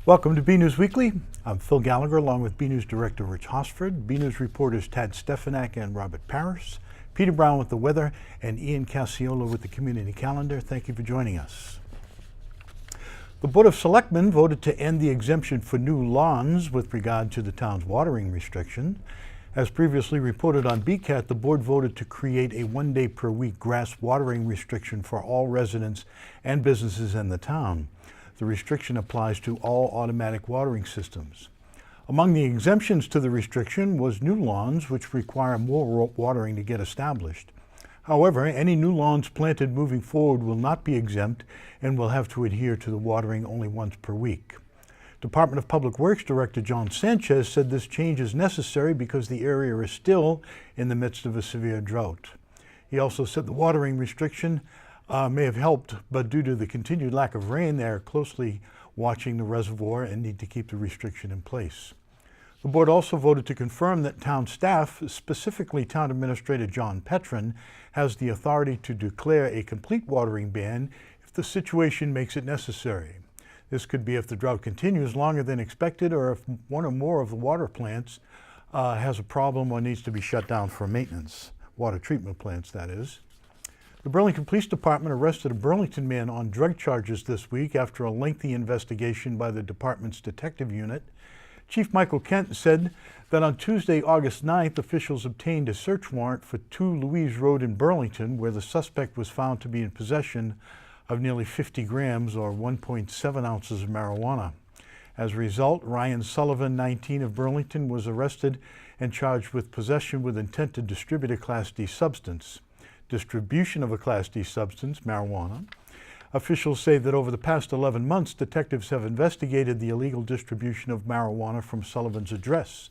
Welcome to Bnews Weekly. I'm Phil Gallagher along with Bnews Director Rich Hosford, Bnews reporters Tad Stefanak and Robert Parris, Peter Brown with the weather, and Ian Casciola with the community calendar. Thank you for joining us. The Board of Selectmen voted to end the exemption for new lawns with regard to the town's watering restriction. As previously reported on BCAT, the board voted to create a 1 day per week grass watering restriction for all residents and businesses in the town. The restriction applies to all automatic watering systems. Among the exemptions to the restriction was new lawns, which require more watering to get established. However, any new lawns planted moving forward will not be exempt and will have to adhere to the watering only once per week. Department of Public Works Director John Sanchez said this change is necessary because the area is still in the midst of a severe drought. He also said the watering restriction may have helped, but due to the continued lack of rain, they are closely watching the reservoir and need to keep the restriction in place. The board also voted to confirm that town staff, specifically Town Administrator John Petrin, has the authority to declare a complete watering ban if the situation makes it necessary. This could be if the drought continues longer than expected or if one or more of the water plants has a problem or needs to be shut down for maintenance. Water treatment plants, that is. The Burlington Police Department arrested a Burlington man on drug charges this week after a lengthy investigation by the department's detective unit. Chief Michael Kent said that on Tuesday, August 9th, officials obtained a search warrant for 2 Louise Road in Burlington, where the suspect was found to be in possession of nearly 50 grams or 1.7 ounces of marijuana. As a result, Ryan Sullivan, 19 of Burlington, was arrested and charged with possession with intent to distribute a Class D substance. Distribution of a Class D substance, marijuana. Officials say that over the past 11 months, detectives have investigated the illegal distribution of marijuana from Sullivan's address.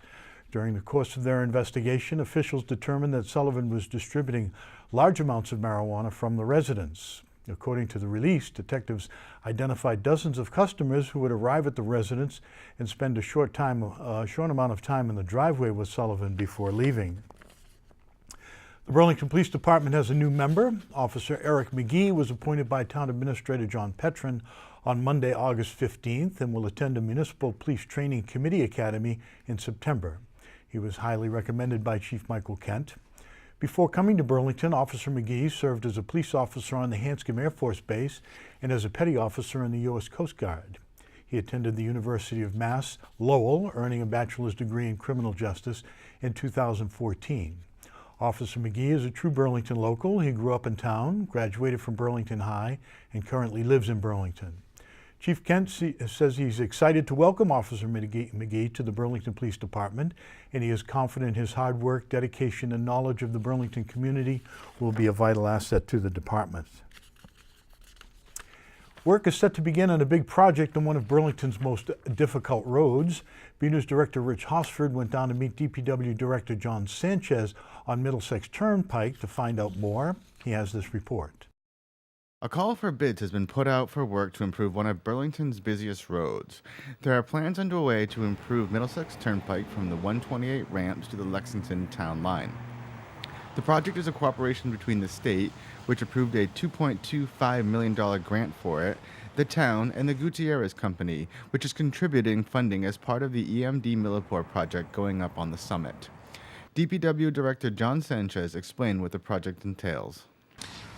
During the course of their investigation, officials determined that Sullivan was distributing large amounts of marijuana from the residence. According to the release, detectives identified dozens of customers who would arrive at the residence and spend a short amount of time in the driveway with Sullivan before leaving. The Burlington Police Department has a new member. Officer Eric McGee was appointed by Town Administrator John Petrin on Monday, August 15th, and will attend a Municipal Police Training Committee Academy in September. He was highly recommended by Chief Michael Kent. Before coming to Burlington, Officer McGee served as a police officer on the Hanscom Air Force Base and as a petty officer in the U.S. Coast Guard. He attended the University of Mass, Lowell, earning a bachelor's degree in criminal justice in 2014. Officer McGee is a true Burlington local. He grew up in town, graduated from Burlington High, and currently lives in Burlington. Chief Kent says he's excited to welcome Officer McGee to the Burlington Police Department, and he is confident his hard work, dedication, and knowledge of the Burlington community will be a vital asset to the department. Work is set to begin on a big project on one of Burlington's most difficult roads. Bnews Director Rich Hosford went down to meet DPW Director John Sanchez on Middlesex Turnpike to find out more. He has this report. A call for bids has been put out for work to improve one of Burlington's busiest roads. There are plans underway to improve Middlesex Turnpike from the 128 ramps to the Lexington town line. The project is a cooperation between the state, which approved a $2.25 million grant for it, the town, and the Gutierrez Company, which is contributing funding as part of the EMD Millipore project going up on the summit. DPW Director John Sanchez explained what the project entails.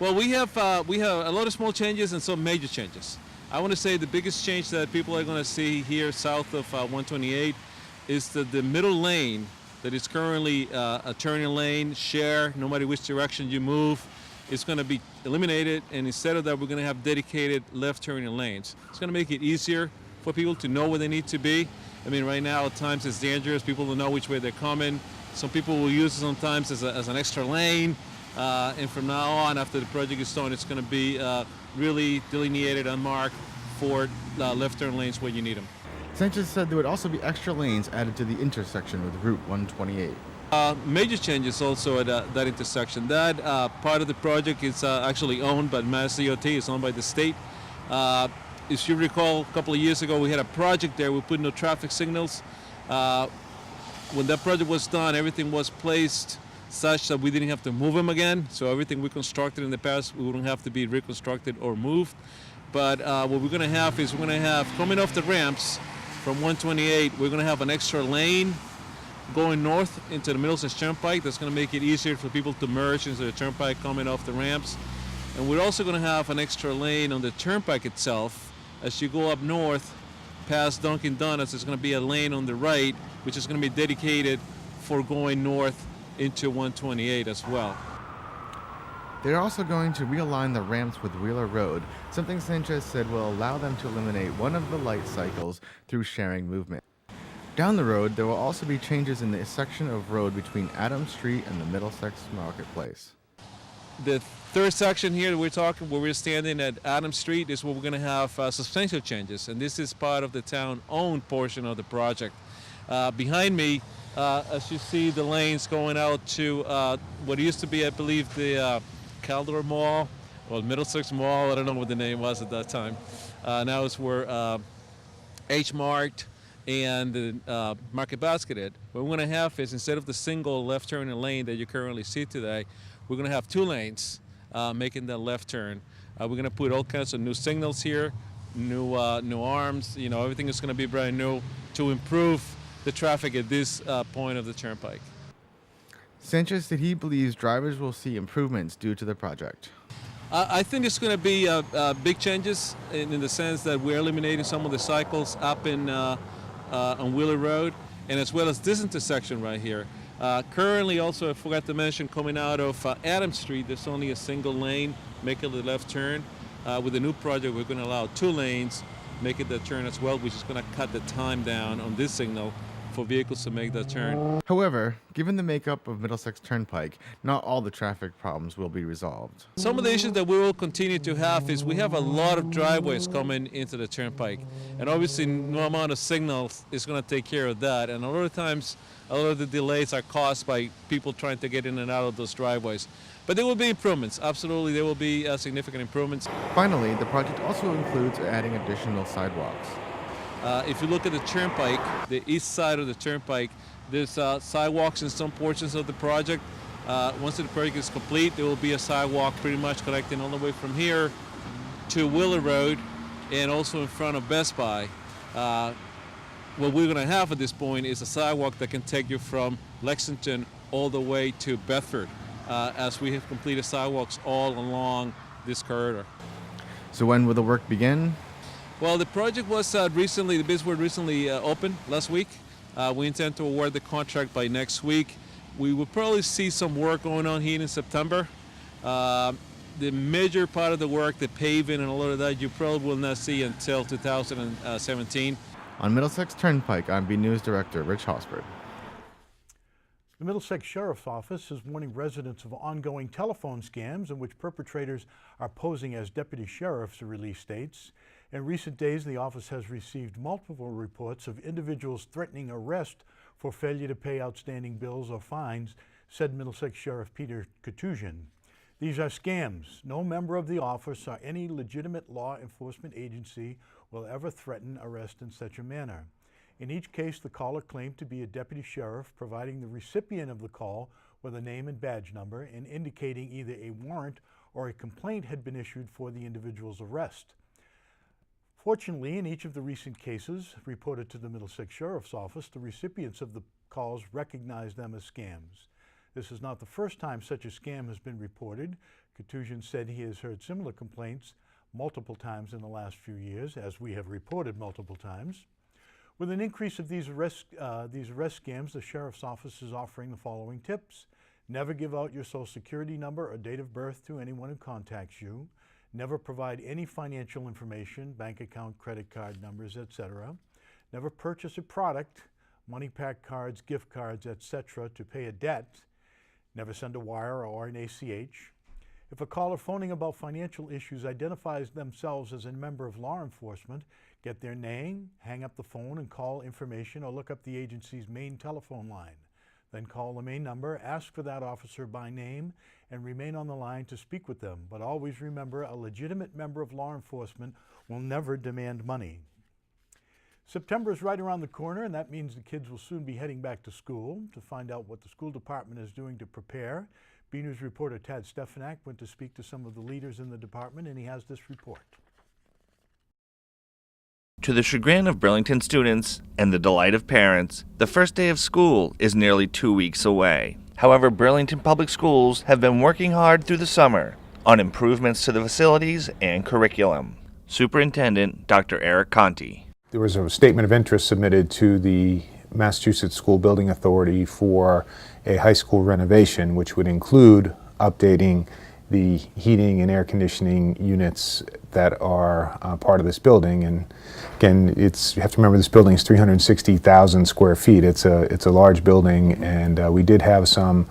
Well, we have a lot of small changes and some major changes. I want to say the biggest change that people are going to see here south of 128 is that the middle lane that is currently a turning lane, share, no matter which direction you move, is going to be eliminated, and instead of that, we're going to have dedicated left turning lanes. It's going to make it easier for people to know where they need to be. I mean, right now, at times it's dangerous. People don't know which way they're coming. Some people will use it sometimes as an extra lane. And from now on, after the project is done, it's going to be really delineated and marked for left turn lanes where you need them. Sanchez said there would also be extra lanes added to the intersection with Route 128. Major changes also at that intersection. That part of the project is actually owned by Mass DOT. It's owned by the state. If you recall, a couple of years ago, we had a project there. We put no traffic signals. When that project was done, everything was placed such that we didn't have to move them again. So everything we constructed in the past, we wouldn't have to be reconstructed or moved. But what we're going to have is we're going to have, coming off the ramps, from 128, we're going to have an extra lane going north into the Middlesex Turnpike. That's going to make it easier for people to merge into the Turnpike coming off the ramps. And we're also going to have an extra lane on the Turnpike itself. As you go up north past Dunkin' Donuts, there's going to be a lane on the right, which is going to be dedicated for going north into 128 as well. They're also going to realign the ramps with Wheeler Road, something Sanchez said will allow them to eliminate one of the light cycles through sharing movement. Down the road, there will also be changes in the section of road between Adams Street and the Middlesex Marketplace. The third section here that we're talking, where we're standing at Adams Street, is where we're going to have substantial changes, and this is part of the town-owned portion of the project. Behind me, as you see the lanes going out to what used to be, I believe, the Gallagher Mall, or Middlesex Mall, I don't know what the name was at that time. Now it's where H-Mart and the Market Basket is. What we're going to have is, instead of the single left turning lane that you currently see today, we're going to have two lanes making that left turn. We're going to put all kinds of new signals here, new arms, everything is going to be brand new to improve the traffic at this point of the Turnpike. Sanchez said he believes drivers will see improvements due to the project. I think it's going to be big changes in the sense that we're eliminating some of the cycles up on Wheeler Road, and as well as this intersection right here. Currently, also, I forgot to mention, coming out of Adams Street, there's only a single lane making the left turn. With the new project, we're going to allow two lanes making the turn as well, which is going to cut the time down on this signal for vehicles to make that turn. However, given the makeup of Middlesex Turnpike, not all the traffic problems will be resolved. Some of the issues that we will continue to have is we have a lot of driveways coming into the Turnpike, and obviously no amount of signals is going to take care of that, and a lot of times a lot of the delays are caused by people trying to get in and out of those driveways. But there will be improvements. Absolutely, there will be significant improvements. Finally, the project also includes adding additional sidewalks. If you look at the Turnpike, the east side of the Turnpike, there's sidewalks in some portions of the project. Once the project is complete, there will be a sidewalk pretty much connecting all the way from here to Wheeler Road and also in front of Best Buy. What we're going to have at this point is a sidewalk that can take you from Lexington all the way to Bedford, as we have completed sidewalks all along this corridor. So when will the work begin? Well, the project was the bids were recently opened last week. We intend to award the contract by next week. We will probably see some work going on here in September. The major part of the work, the paving and a lot of that, you probably will not see until 2017. On Middlesex Turnpike, I'm Bnews Director Rich Hosford. The Middlesex Sheriff's Office is warning residents of ongoing telephone scams in which perpetrators are posing as deputy sheriffs, the release states. In recent days, the office has received multiple reports of individuals threatening arrest for failure to pay outstanding bills or fines, said Middlesex Sheriff Peter Katouzian. These are scams. No member of the office or any legitimate law enforcement agency will ever threaten arrest in such a manner. In each case, the caller claimed to be a deputy sheriff, providing the recipient of the call with a name and badge number and indicating either a warrant or a complaint had been issued for the individual's arrest. Fortunately, in each of the recent cases reported to the Middlesex Sheriff's Office, the recipients of the calls recognized them as scams. This is not the first time such a scam has been reported. Katouzian said he has heard similar complaints multiple times in the last few years, as we have reported multiple times. With an increase of these arrest scams, the Sheriff's Office is offering the following tips. Never give out your Social Security number or date of birth to anyone who contacts you. Never provide any financial information, bank account, credit card numbers, etc. Never purchase a product, money pack cards, gift cards, etc. to pay a debt. Never send a wire or an ACH. If a caller phoning about financial issues identifies themselves as a member of law enforcement, get their name, hang up the phone and call information or look up the agency's main telephone line. Then call the main number, ask for that officer by name, and remain on the line to speak with them. But always remember, a legitimate member of law enforcement will never demand money. September is right around the corner, and that means the kids will soon be heading back to school. To find out what the school department is doing to prepare, Bnews reporter Tad Stefanak went to speak to some of the leaders in the department, and he has this report. To the chagrin of Burlington students and the delight of parents, the first day of school is nearly 2 weeks away. However, Burlington Public Schools have been working hard through the summer on improvements to the facilities and curriculum. Superintendent Dr. Eric Conti. There was a statement of interest submitted to the Massachusetts School Building Authority for a high school renovation, which would include updating the heating and air conditioning units that are part of this building. And again, you have to remember this building is 360,000 square feet. It's a large building, and we did have some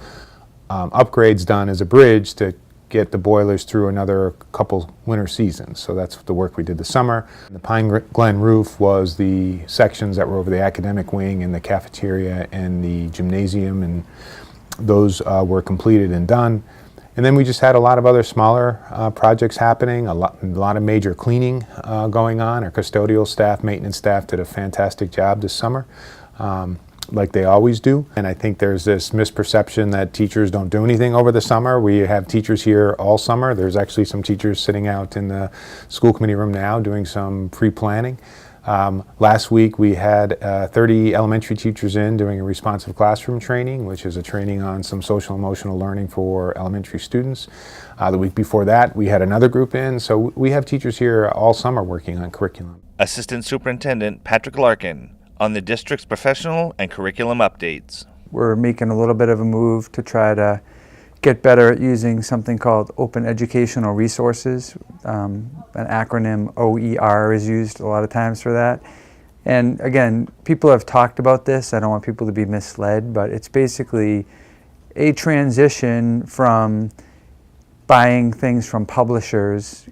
upgrades done as a bridge to get the boilers through another couple winter seasons. So that's the work we did this summer. The Pine Glen roof was the sections that were over the academic wing and the cafeteria and the gymnasium, and those were completed and done. And then we just had a lot of other smaller projects happening, a lot of major cleaning going on. Our custodial staff, maintenance staff did a fantastic job this summer, like they always do. And I think there's this misperception that teachers don't do anything over the summer. We have teachers here all summer. There's actually some teachers sitting out in the school committee room now doing some pre-planning. Last week we had 30 elementary teachers in doing a responsive classroom training, which is a training on some social emotional learning for elementary students. The week before that we had another group in, so we have teachers here all summer working on curriculum. Assistant Superintendent Patrick Larkin on the district's professional and curriculum updates. We're making a little bit of a move to try to get better at using something called Open Educational Resources. An acronym OER is used a lot of times for that. And again, people have talked about this. I don't want people to be misled, but it's basically a transition from buying things from publishers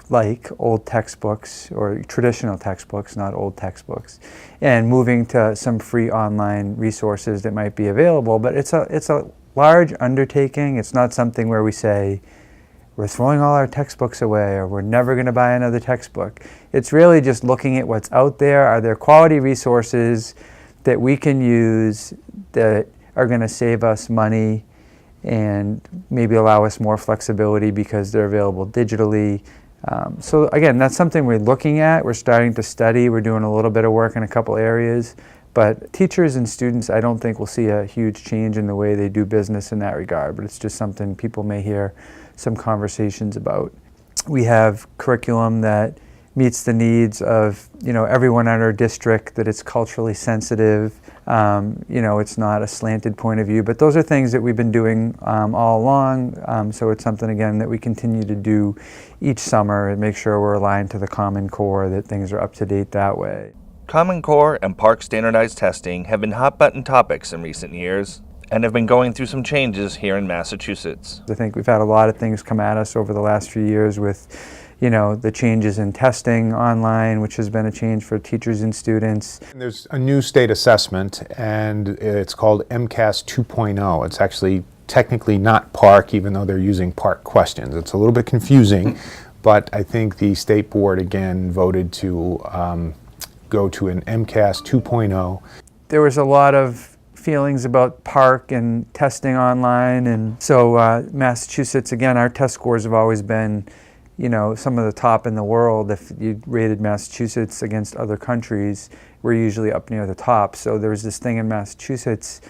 like old textbooks or traditional textbooks, not old textbooks, and moving to some free online resources that might be available. But it's a large undertaking. It's not something where we say we're throwing all our textbooks away or we're never going to buy another textbook. It's really just looking at what's out there. Are there quality resources that we can use that are going to save us money and maybe allow us more flexibility because they're available digitally? So again, that's something we're looking at. We're starting to study. We're doing a little bit of work in a couple areas. But teachers and students, I don't think will see a huge change in the way they do business in that regard, but it's just something people may hear some conversations about. We have curriculum that meets the needs of everyone in our district, that it's culturally sensitive, it's not a slanted point of view, but those are things that we've been doing all along, so it's something again that we continue to do each summer and make sure we're aligned to the Common Core, that things are up to date that way. Common Core and Park standardized testing have been hot-button topics in recent years and have been going through some changes here in Massachusetts. I think we've had a lot of things come at us over the last few years with, the changes in testing online, which has been a change for teachers and students. There's a new state assessment, and it's called MCAS 2.0. It's actually technically not Park, even though they're using Park questions. It's a little bit confusing, but I think the state board again voted to go to an MCAS 2.0. There was a lot of feelings about Park and testing online, and so Massachusetts, again, our test scores have always been, some of the top in the world. If you rated Massachusetts against other countries, we're usually up near the top. So there was this thing in Massachusetts,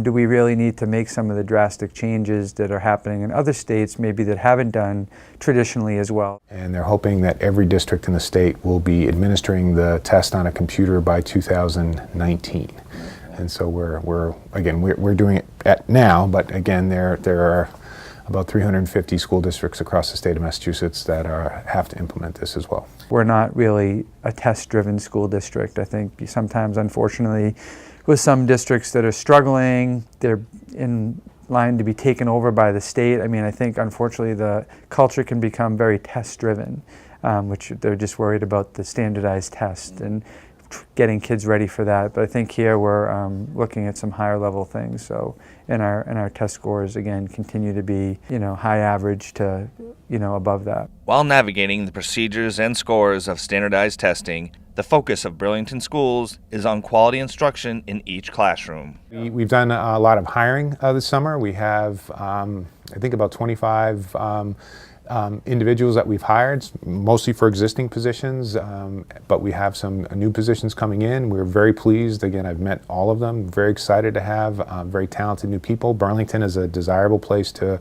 do we really need to make some of the drastic changes that are happening in other states, maybe that haven't done traditionally as well? And they're hoping that every district in the state will be administering the test on a computer by 2019. And so we're doing it now, but again, there are about 350 school districts across the state of Massachusetts that have to implement this as well. We're not really a test-driven school district. I think sometimes, unfortunately, with some districts that are struggling, they're in line to be taken over by the state. I mean, I think unfortunately the culture can become very test-driven, which they're just worried about the standardized test and getting kids ready for that. But I think here we're looking at some higher level things. So in our test scores, again, continue to be high average to above that. While navigating the procedures and scores of standardized testing, the focus of Burlington schools is on quality instruction in each classroom. We've done a lot of hiring this summer. We have, I think, about 25 individuals that we've hired, mostly for existing positions, but we have some new positions coming in. We're very pleased. Again, I've met all of them. Very excited to have very talented new people. Burlington is a desirable place to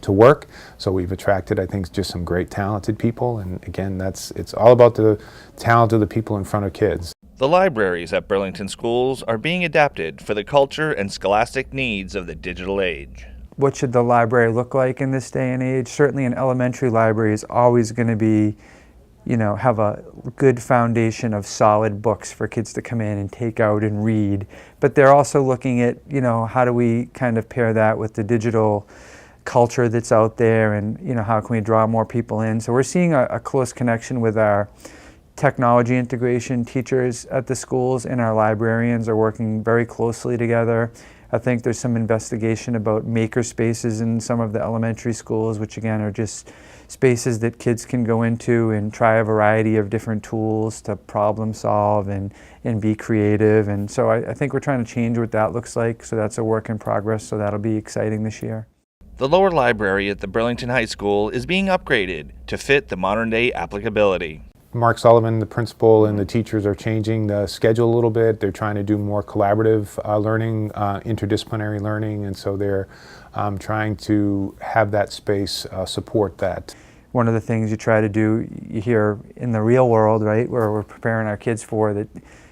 work, so we've attracted, I think, just some great talented people. And again, it's all about the talent of the people in front of kids. The libraries at Burlington schools are being adapted for the culture and scholastic needs of the digital age. What should the library look like in this day and age? Certainly an elementary library is always going to be, have a good foundation of solid books for kids to come in and take out and read. But they're also looking at, how do we kind of pair that with the digital culture that's out there, and, how can we draw more people in? So we're seeing a close connection with our technology integration teachers at the schools, and our librarians are working very closely together. I think there's some investigation about maker spaces in some of the elementary schools, which again are just spaces that kids can go into and try a variety of different tools to problem solve and be creative. And so I think we're trying to change what that looks like. So that's a work in progress. So that'll be exciting this year. The lower library at the Burlington High School is being upgraded to fit the modern day applicability. Mark Sullivan, the principal, and the teachers are changing the schedule a little bit. They're trying to do more collaborative learning, interdisciplinary learning, and so they're trying to have that space support that. One of the things you try to do here in the real world, right, where we're preparing our kids for that,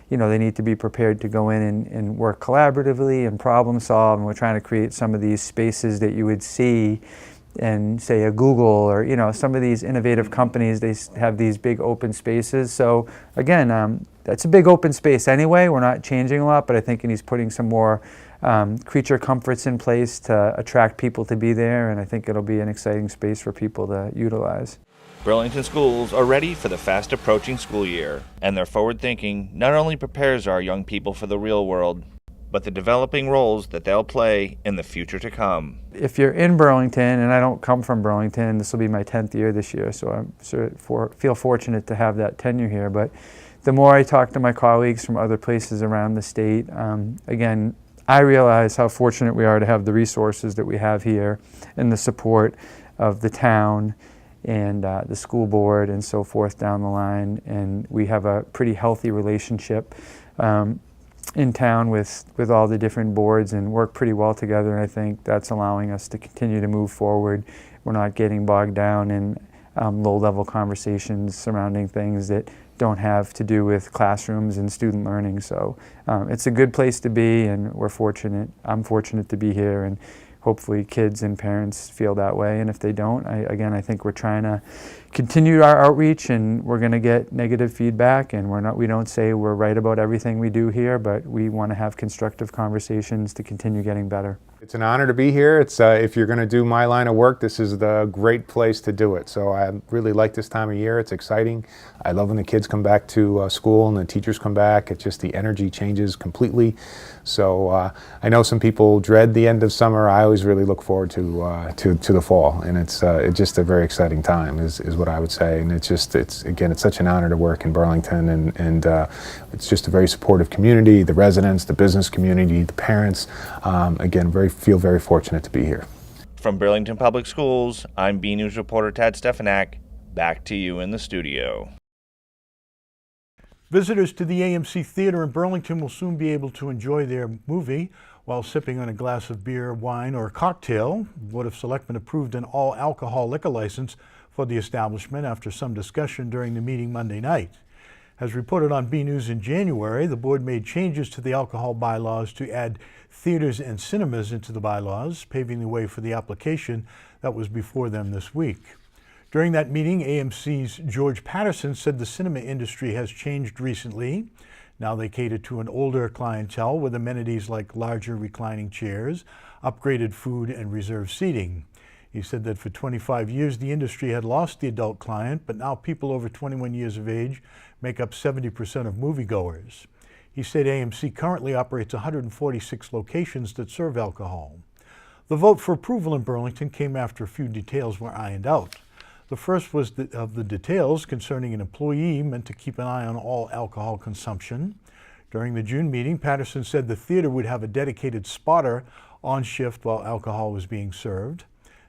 they need to be prepared to go in and work collaboratively and problem solve, and we're trying to create some of these spaces that you would see and say a Google or some of these innovative companies, they have these big open spaces. So again, that's a big open space anyway. We're not changing a lot, but I think he's putting some more creature comforts in place to attract people to be there, and I think it'll be an exciting space for people to utilize. Burlington schools are ready for the fast approaching school year, and their forward thinking not only prepares our young people for the real world, but the developing roles that they'll play in the future to come. If you're in Burlington, and I don't come from Burlington, this will be my 10th year this year, so I feel fortunate to have that tenure here. But the more I talk to my colleagues from other places around the state, again, I realize how fortunate we are to have the resources that we have here and the support of the town and the school board and so forth down the line. And we have a pretty healthy relationship in town with all the different boards and work pretty well together, and I think that's allowing us to continue to move forward. We're not getting bogged down in low-level conversations surrounding things that don't have to do with classrooms and student learning. So it's a good place to be, and we're fortunate. I'm fortunate to be here, and hopefully kids and parents feel that way. And if they don't, I think we're trying to continue our outreach, and we're going to get negative feedback, and we don't say we're right about everything we do here, but we want to have constructive conversations to continue getting better. It's an honor to be here. It's if you're going to do my line of work, this is the great place to do it. So I really like this time of year. It's exciting. I love when the kids come back to school and the teachers come back. It's just the energy changes completely. So I know some people dread the end of summer. I always really look forward to the fall, and it's just a very exciting time is what I would say. And it's such an honor to work in Burlington, and it's just a very supportive community. The residents, the business community, the parents. Feel very fortunate to be here. From Burlington Public Schools, I'm Bnews reporter Tad Stefanak. Back to you in the studio. Visitors to the AMC Theater in Burlington will soon be able to enjoy their movie while sipping on a glass of beer, wine, or cocktail. Board of Selectmen approved an all-alcohol liquor license for the establishment after some discussion during the meeting Monday night. As reported on Bnews in January, the board made changes to the alcohol bylaws to add theaters and cinemas into the bylaws, paving the way for the application that was before them this week. During that meeting, AMC's George Patterson said the cinema industry has changed recently. Now they cater to an older clientele with amenities like larger reclining chairs, upgraded food, and reserved seating. He said that for 25 years the industry had lost the adult client, but now people over 21 years of age make up 70% of moviegoers. He said AMC currently operates 146 locations that serve alcohol. The vote for approval in Burlington came after a few details were ironed out. The first was of the details concerning an employee meant to keep an eye on all alcohol consumption. During the June meeting, Patterson said the theater would have a dedicated spotter on shift while alcohol was being served.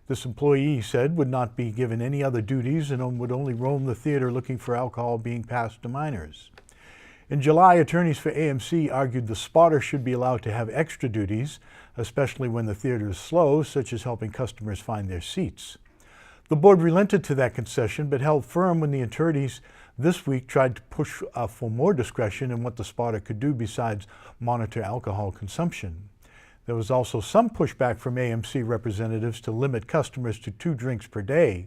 This employee, he said, would not be given any other duties and would only roam the theater looking for alcohol being passed to minors. In July, attorneys for AMC argued the spotter should be allowed to have extra duties, especially when the theater is slow, such as helping customers find their seats. The board relented to that concession, but held firm when the attorneys this week tried to push for more discretion in what the spotter could do besides monitor alcohol consumption. There was also some pushback from AMC representatives to limit customers to 2 drinks per day.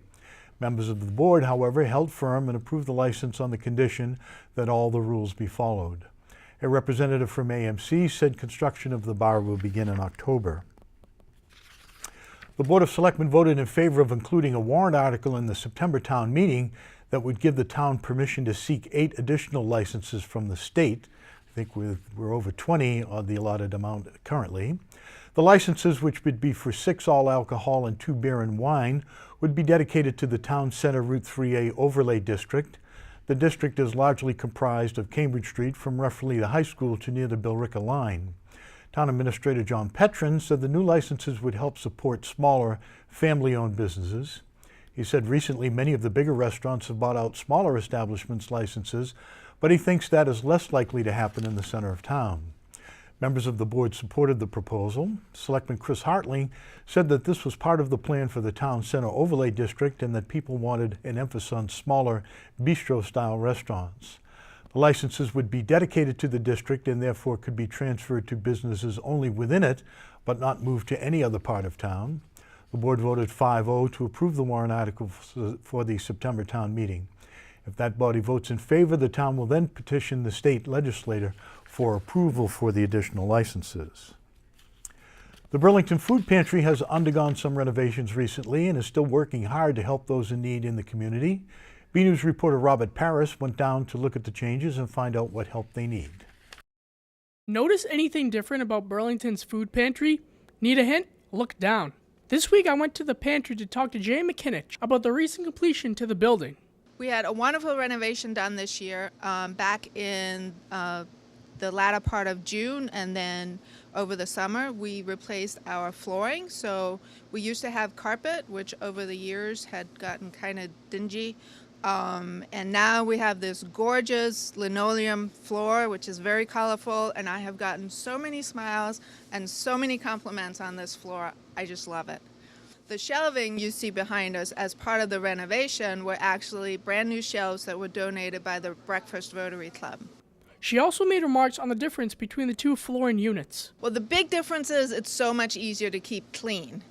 Members of the board, however, held firm and approved the license on the condition that all the rules be followed. A representative from AMC said construction of the bar will begin in October. The Board of Selectmen voted in favor of including a warrant article in the September town meeting that would give the town permission to seek 8 additional licenses from the state. I think we're over 20 on the allotted amount currently. The licenses, which would be for 6 all alcohol and 2 beer and wine, would be dedicated to the Town Center Route 3A Overlay District. The district is largely comprised of Cambridge Street from roughly the high school to near the Billerica line. Town Administrator John Petrin said the new licenses would help support smaller, family-owned businesses. He said recently many of the bigger restaurants have bought out smaller establishments' licenses, but he thinks that is less likely to happen in the center of town. Members of the board supported the proposal. Selectman Chris Hartling said that this was part of the plan for the Town Center Overlay District and that people wanted an emphasis on smaller bistro-style restaurants. The licenses would be dedicated to the district and therefore could be transferred to businesses only within it, but not moved to any other part of town. The board voted 5-0 to approve the warrant article for the September town meeting. If that body votes in favor, the town will then petition the state legislature for approval for the additional licenses. The Burlington Food Pantry has undergone some renovations recently and is still working hard to help those in need in the community. Bnews reporter Robert Paris went down to look at the changes and find out what help they need. Notice anything different about Burlington's food pantry? Need a hint? Look down. This week I went to the pantry to talk to Jay McKinich about the recent completion to the building. We had a wonderful renovation done this year, back in the latter part of June, and then over the summer we replaced our flooring. So we used to have carpet, which over the years had gotten kind of dingy. And now we have this gorgeous linoleum floor, which is very colorful, and I have gotten so many smiles and so many compliments on this floor. I just love it. The shelving you see behind us as part of the renovation were actually brand new shelves that were donated by the Breakfast Rotary Club. She also made remarks on the difference between the 2 flooring units. Well, the big difference is it's so much easier to keep clean.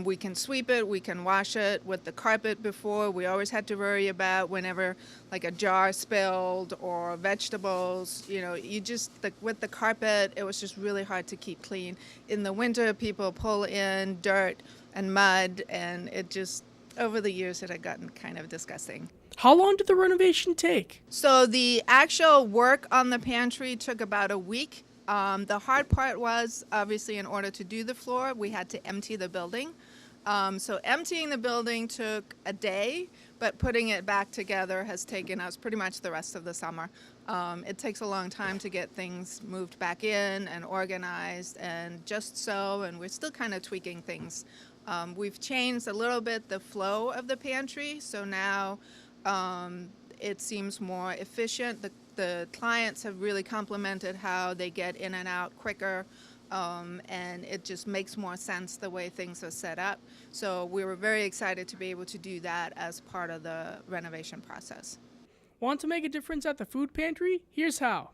We can sweep it, we can wash it. With the carpet before, we always had to worry about whenever like a jar spilled or vegetables, with the carpet, it was just really hard to keep clean. In the winter, people pull in dirt and mud, and it just, over the years, it had gotten kind of disgusting. How long did the renovation take? So the actual work on the pantry took about a week. The hard part was, obviously, in order to do the floor, we had to empty the building. So emptying the building took a day, but putting it back together has taken us pretty much the rest of the summer. It takes a long time to get things moved back in and organized and and we're still kind of tweaking things. We've changed a little bit the flow of the pantry, so now it seems more efficient. The clients have really complimented how they get in and out quicker, and it just makes more sense the way things are set up. So we were very excited to be able to do that as part of the renovation process. Want to make a difference at the food pantry? Here's how.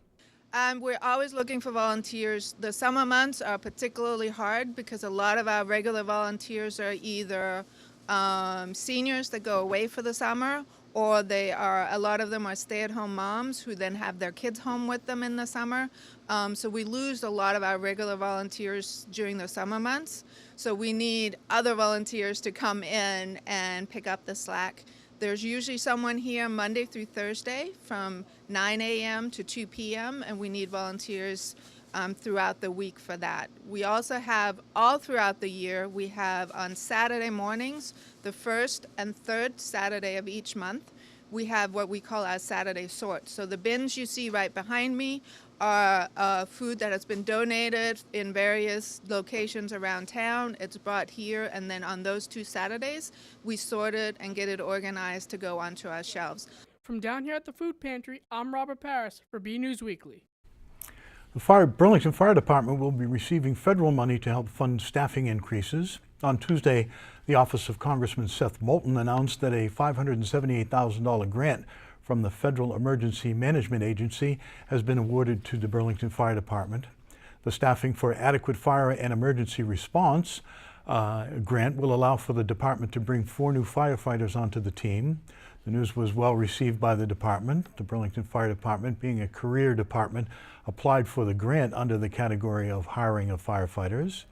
We're always looking for volunteers. The summer months are particularly hard because a lot of our regular volunteers are either seniors that go away for the summer, or a lot of them are stay-at-home moms who then have their kids home with them in the summer. So we lose a lot of our regular volunteers during the summer months. So we need other volunteers to come in and pick up the slack. There's usually someone here Monday through Thursday from 9 a.m. to 2 p.m., and we need volunteers throughout the week for that. We also have, all throughout the year, we have on Saturday mornings, the first and third Saturday of each month, we have what we call our Saturday sort. So the bins you see right behind me are food that has been donated in various locations around town. It's brought here, and then on those 2 Saturdays, we sort it and get it organized to go onto our shelves. From down here at the food pantry, I'm Robert Paris for Bnews Weekly. The Burlington Fire Department will be receiving federal money to help fund staffing increases. On Tuesday, the Office of Congressman Seth Moulton announced that a $578,000 grant from the Federal Emergency Management Agency has been awarded to the Burlington Fire Department. The Staffing for Adequate Fire and Emergency Response grant will allow for the department to bring 4 new firefighters onto the team. The news was well received by the department. The Burlington Fire Department, being a career department, applied for the grant under the category of hiring of firefighters.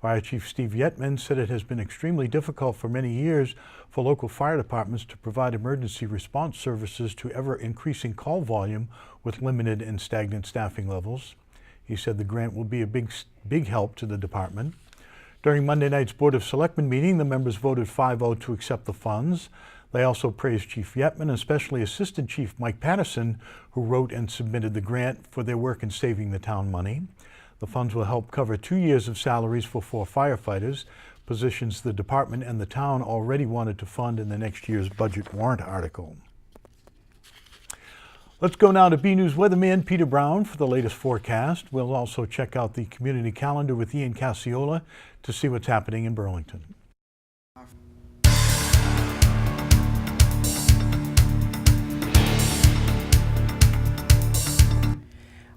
Fire Chief Steve Yetman said it has been extremely difficult for many years for local fire departments to provide emergency response services to ever-increasing call volume with limited and stagnant staffing levels. He said the grant will be a big help to the department. During Monday night's Board of Selectmen meeting, the members voted 5-0 to accept the funds. They also praised Chief Yetman, especially Assistant Chief Mike Patterson, who wrote and submitted the grant, for their work in saving the town money. The funds will help cover 2 years of salaries for 4 firefighters, positions the department and the town already wanted to fund in the next year's budget warrant article. Let's go now to Bnews weatherman Peter Brown for the latest forecast. We'll also check out the community calendar with Ian Casciola to see what's happening in Burlington.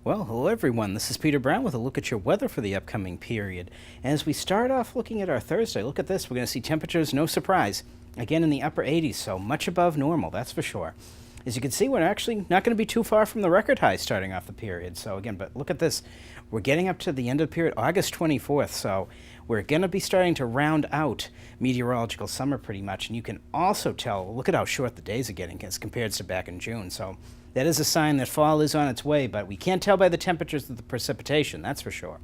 Well, hello everyone. This is Peter Brown with a look at your weather for the upcoming period. As we start off looking at our Thursday, look at this. We're going to see temperatures, no surprise, again in the upper 80s, so much above normal, that's for sure. As you can see, we're actually not going to be too far from the record high starting off the period. So again, but look at this. We're getting up to the end of the period, August 24th, so we're going to be starting to round out meteorological summer pretty much. And you can also tell, look at how short the days are getting as compared to back in June. So that is a sign that fall is on its way, but we can't tell by the temperatures of the precipitation, that's for sure.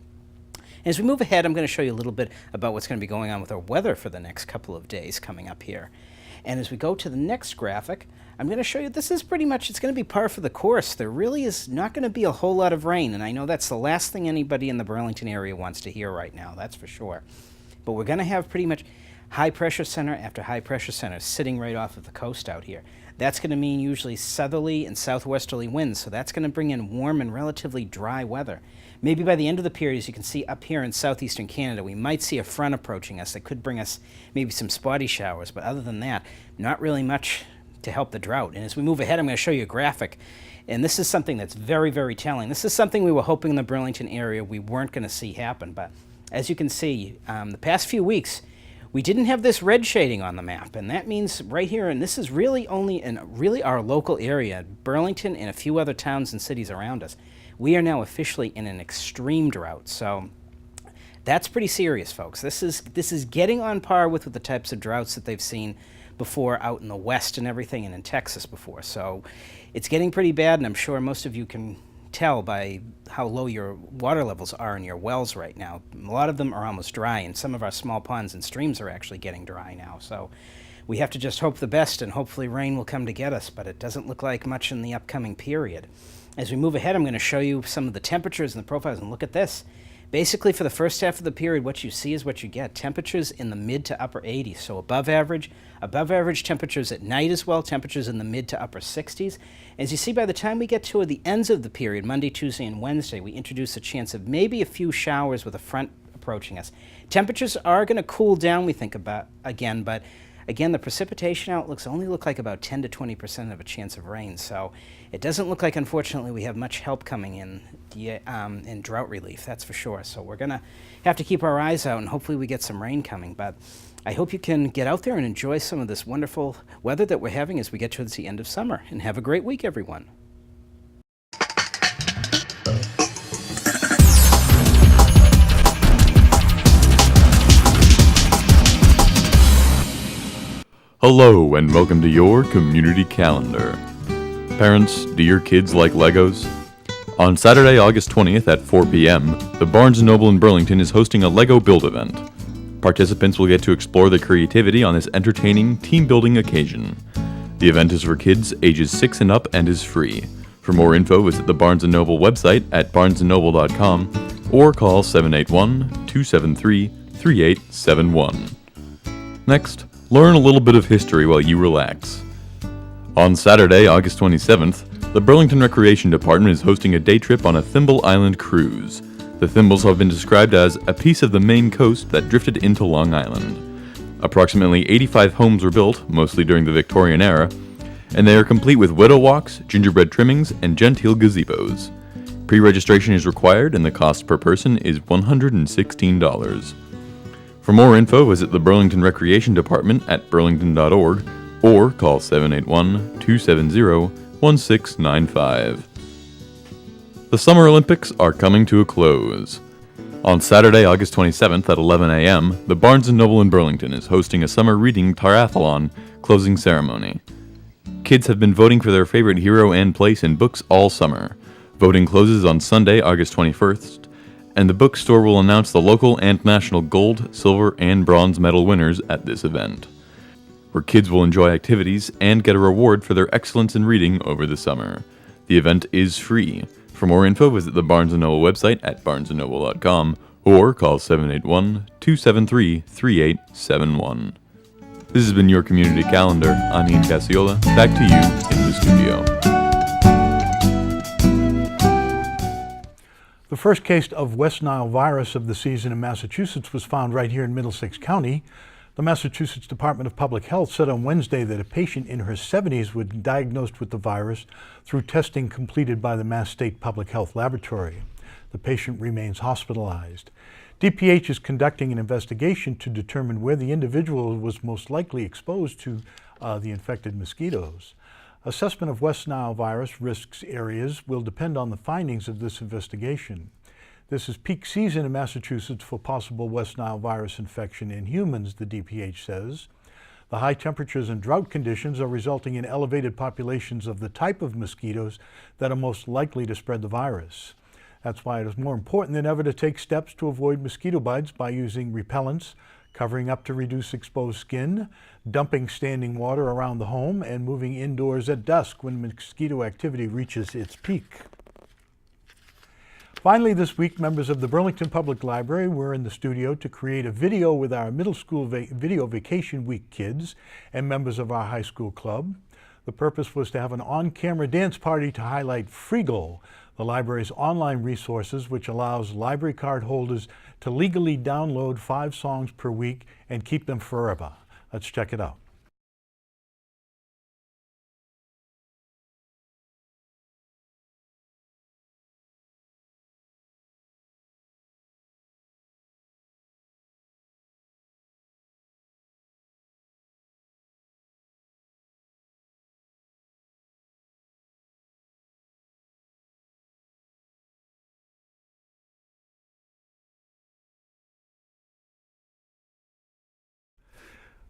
As we move ahead, I'm going to show you a little bit about what's going to be going on with our weather for the next couple of days coming up here. And as we go to the next graphic, I'm going to show you this is pretty much, it's going to be par for the course. There really is not going to be a whole lot of rain, and I know that's the last thing anybody in the Burlington area wants to hear right now, that's for sure. But we're going to have pretty much high pressure center after high pressure center sitting right off of the coast out here. That's going to mean usually southerly and southwesterly winds, so that's going to bring in warm and relatively dry weather. Maybe by the end of the period, as you can see up here in southeastern Canada, we might see a front approaching us that could bring us maybe some spotty showers, but other than that, not really much to help the drought. And as we move ahead, I'm going to show you a graphic, and this is something that's very, very telling. This is something we were hoping in the Burlington area we weren't going to see happen, but as you can see, the past few weeks, we didn't have this red shading on the map, and that means right here, and this is really only in really our local area, Burlington and a few other towns and cities around us, we are now officially in an extreme drought. So that's pretty serious, folks. This is getting on par with the types of droughts that they've seen before out in the West and everything, and in Texas before. So it's getting pretty bad, and I'm sure most of you can tell by how low your water levels are in your wells right now. A lot of them are almost dry, and some of our small ponds and streams are actually getting dry now. So we have to just hope the best, and hopefully rain will come to get us, but it doesn't look like much in the upcoming period. As we move ahead, I'm going to show you some of the temperatures and the profiles, and look at this. Basically, for the first half of the period, what you see is what you get. Temperatures in the mid to upper 80s, so above average temperatures at night as well, temperatures in the mid to upper 60s. As you see, by the time we get to the ends of the period, Monday, Tuesday, and Wednesday, we introduce a chance of maybe a few showers with a front approaching us. Temperatures are going to cool down, we think about, again, but again, the precipitation outlooks only look like about 10 to 20% of a chance of rain, so it doesn't look like, unfortunately, we have much help coming in drought relief, that's for sure. So we're going to have to keep our eyes out, and hopefully we get some rain coming. But I hope you can get out there and enjoy some of this wonderful weather that we're having as we get towards the end of summer. And have a great week, everyone. Hello and welcome to your community calendar. Parents, do your kids like Legos? On Saturday, August 20th at 4 p.m., the Barnes & Noble in Burlington is hosting a Lego Build event. Participants will get to explore their creativity on this entertaining, team-building occasion. The event is for kids ages 6 and up and is free. For more info, visit the Barnes & Noble website at barnesandnoble.com or call 781-273-3871. Next, learn a little bit of history while you relax. On Saturday, August 27th, the Burlington Recreation Department is hosting a day trip on a Thimble Island cruise. The Thimbles have been described as a piece of the Maine coast that drifted into Long Island. Approximately 85 homes were built, mostly during the Victorian era, and they are complete with widow walks, gingerbread trimmings, and genteel gazebos. Pre-registration is required, and the cost per person is $116. For more info, visit the Burlington Recreation Department at burlington.org or call 781-270-1695. The Summer Olympics are coming to a close. On Saturday, August 27th at 11 a.m., the Barnes & Noble in Burlington is hosting a summer reading triathlon closing ceremony. Kids have been voting for their favorite hero and place in books all summer. Voting closes on Sunday, August 21st, and the bookstore will announce the local and national gold, silver, and bronze medal winners at this event, where kids will enjoy activities and get a reward for their excellence in reading over the summer. The event is free. For more info, visit the Barnes & Noble website at barnesandnoble.com or call 781-273-3871. This has been your Community Calendar. I'm Ian Casciola. Back to you in the studio. The first case of West Nile virus of the season in Massachusetts was found right here in Middlesex County. The Massachusetts Department of Public Health said on Wednesday that a patient in her 70s was diagnosed with the virus through testing completed by the Mass State Public Health Laboratory. The patient remains hospitalized. DPH is conducting an investigation to determine where the individual was most likely exposed to the infected mosquitoes. Assessment of West Nile virus risks areas will depend on the findings of this investigation. This is peak season in Massachusetts for possible West Nile virus infection in humans, the DPH says. The high temperatures and drought conditions are resulting in elevated populations of the type of mosquitoes that are most likely to spread the virus. That's why it is more important than ever to take steps to avoid mosquito bites by using repellents, covering up to reduce exposed skin, dumping standing water around the home, and moving indoors at dusk when mosquito activity reaches its peak. Finally, this week, members of the Burlington Public Library were in the studio to create a video with our middle school video vacation week kids and members of our high school club. The purpose was to have an on-camera dance party to highlight Freegoal, the library's online resources, which allows library card holders to legally download 5 songs per week and keep them forever. Let's check it out.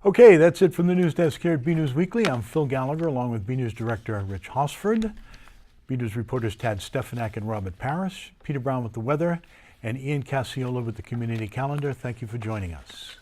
Okay, that's it from the news desk here at Bnews Weekly. I'm Phil Gallagher, along with Bnews Director Rich Hosford, Bnews reporters Tad Stefanak and Robert Parrish, Peter Brown with the weather, and Ian Casciola with the Community Calendar. Thank you for joining us.